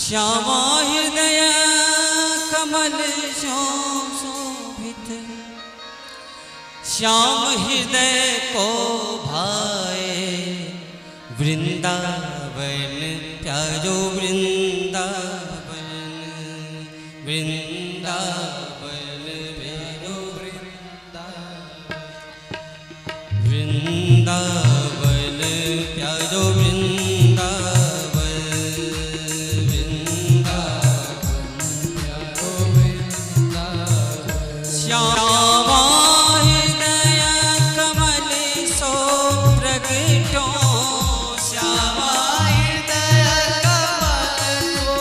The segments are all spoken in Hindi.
श्यामा हृदय कमल शोभित, श्याम हृदय को भाए वृंदावन प्यारो वृंदावन, वृंदावन प्यारो वृंदावन प्यारो श्यामा हृदय कमल सो प्रगटो, श्यामा हृदय कमल सो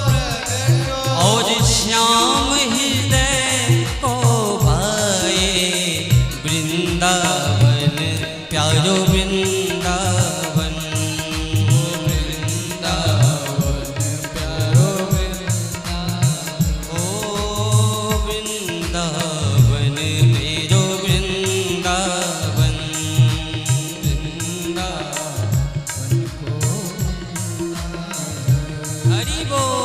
प्रगटो, और श्याम हृदय को भाए वृंदावन प्यारो वृंदावन, वृंदावन प्यारो वृंदावन, ओ वृंदावन मेरो वृंदावन, वृंदावन को हरि बोल।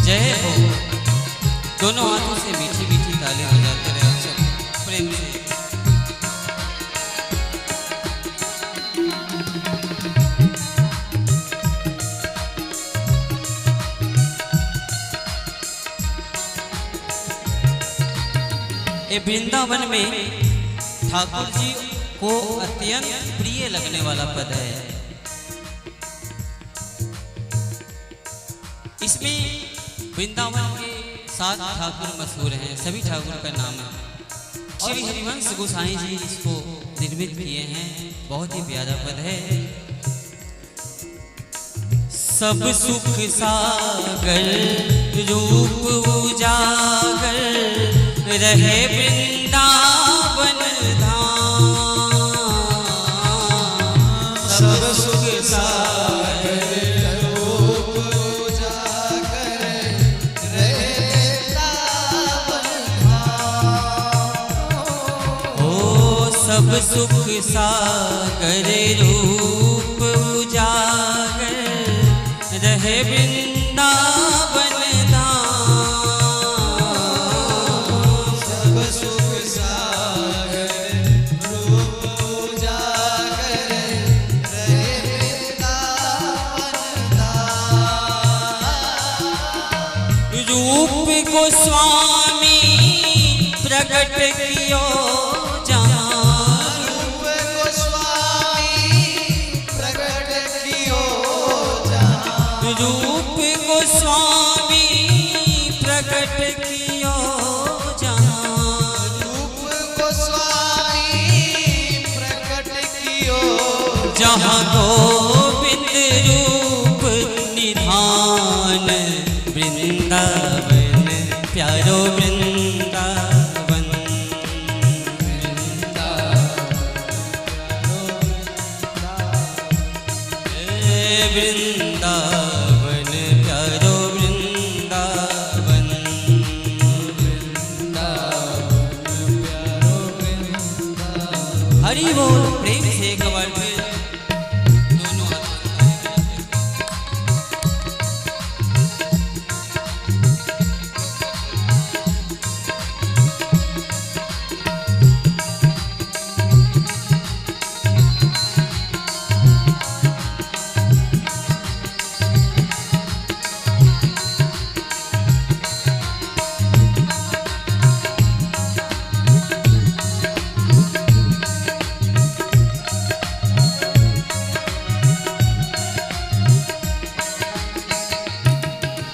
जय हो। दोनों हाथों से मीठी मीठी ताली बजाते रहे आप सब प्रेम से। ये वृंदावन में ठाकुर जी को अत्यंत प्रिय लगने वाला पद है। इसमें वृंदावन के 7 ठाकुर मशहूर हैं, सभी ठाकुर का नाम है। श्री हरिवंश गोसाई जी इसको निर्मित किए हैं, बहुत ही प्यारा पद है। सब सुख सागर रूप उजागर रहे वृंदावन धाम, सब सुख सागर रूप उजागर रहे वृंदावन धाम, ओ सब सुख सागर रूप उजागर रहे वृंदावन गोस्वामी प्रकट कियो जहाँ, रूप गोस्वामी प्रकट कियो जहाँ, रूप गोस्वामी प्रकट कियो जहाँ, रूप गोस्वामी प्रकट कियो जहाँ, गोविंद रूप निधान वृंदावन प्यारो वृंदावन, वृंदावन प्यारो वृंदावन, हरि बोल। प्रेम से एक बार फिर दोनों हाथ।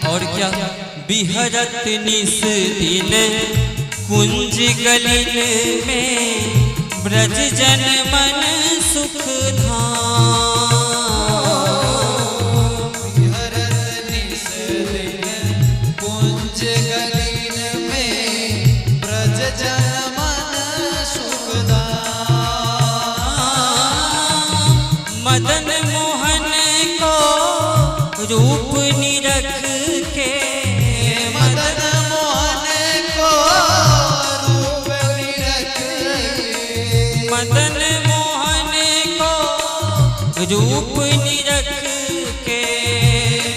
और क्या बिहरत निस दिन कुंज गलिन में ब्रज जन मन सुख धाम, बिहरत निस दिन कुंज गलिन में ब्रज जन मन सुख धाम, मदन मोहन को रूप निरख के, मदन रूप निरख के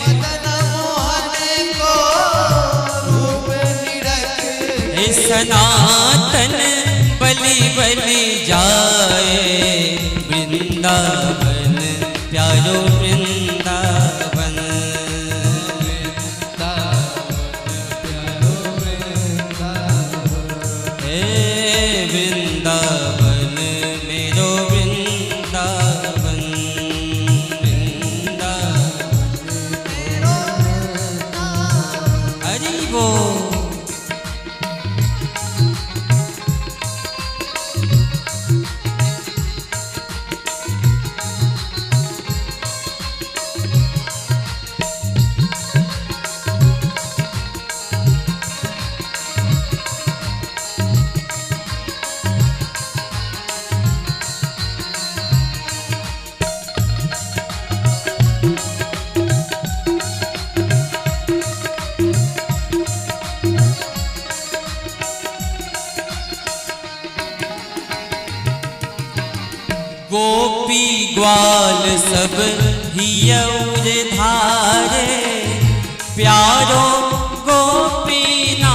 मदन मोहन को रूप निरख हे सनातन बलि बलि जाए वृंदावन प्यारो वृंदावन हे वृंदावन मेरो वृंदावन हरि बोल। गोपी ग्वाल सब हियौर धारे प्यारो गोपीनाथ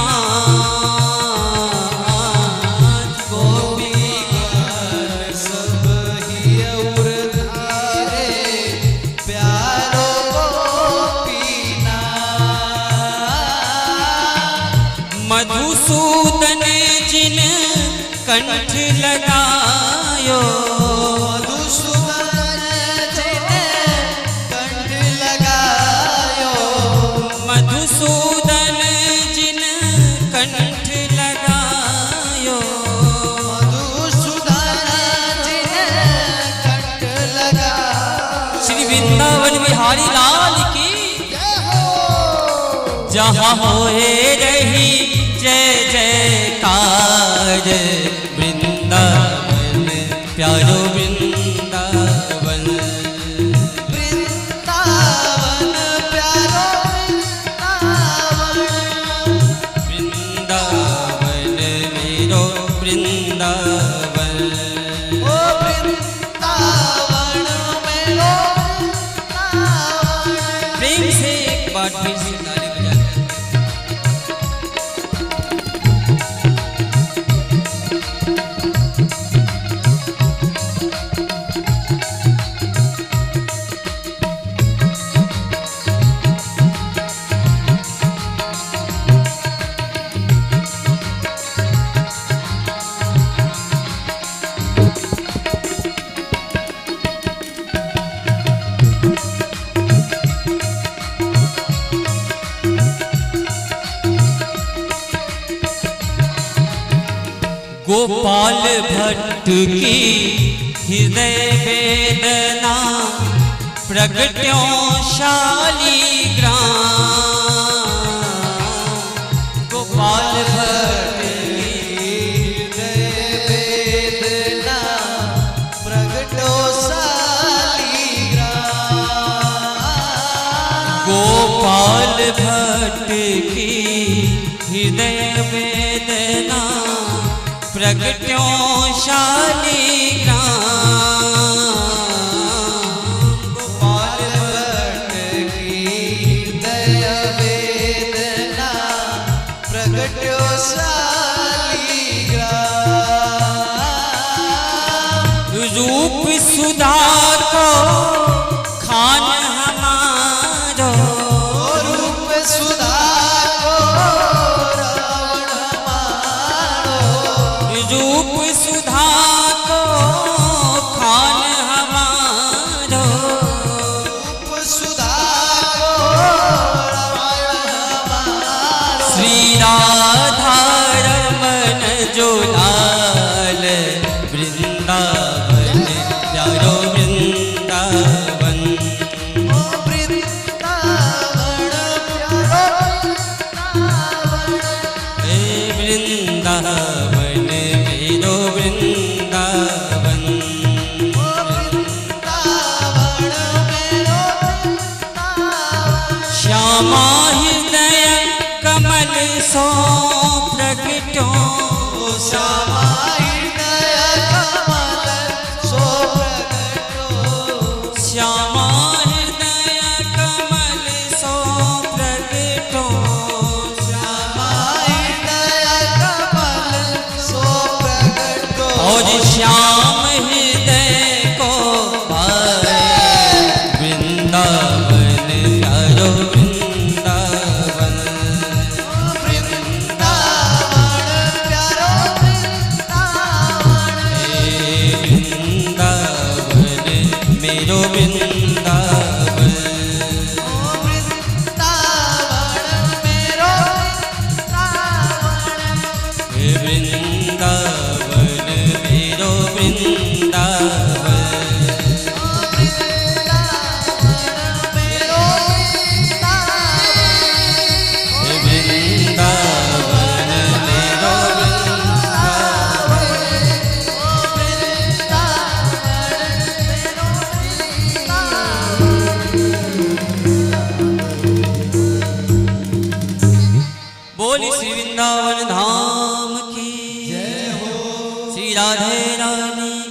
गोपी ग्वाल सब हियौर धारे प्यारो गोपीनाथ मधुसूदन जिन कंठ लगायो मधुसूदन जिन कंठ लगायो मधुसूदन जिन कंठ लगायो श्री वृंदावन बिहारी लाल की जहाँ होए रही जय जयकार वृंदावन प्यारो वृंदावन वृंदावन प्यारो वृंदावन मेरो वृंदावन ओ वृंदावन मेरो वृंदावन। प्रेम से एक बार फिर से ताली बजा कर गोपाल भट्ट की हृदय वेदना प्रगट्यों शालिग्राम गोपाल भट्ट वेदना प्रगटो शालिग्राम गोपाल भट्ट की हृदय वेदना प्रगट्यों शालिग्राम गोपाल भट्ट की हृदय वेदना प्रगट्यो शालिग्राम रूप सुधा को खान हमारो रूप सुधा को रावण हमारो रूप सुधा को खान हमारो रूप सुधा को रावण हमारो श्री राधा रमन जो लाल वृंदावन प्यारो वृंदावन ओ वृंदावन प्यारो वृंदावन हे वृंदावन मेरो वृंदावन ओ वृंदावन मेरो वृंदावन श्यामा हृदय कमल सो प्रगटो श्यामा हृदय कमल सो प्रगटो श्यामा बोली श्री वृंदावन धाम की जय हो श्री राधे रानी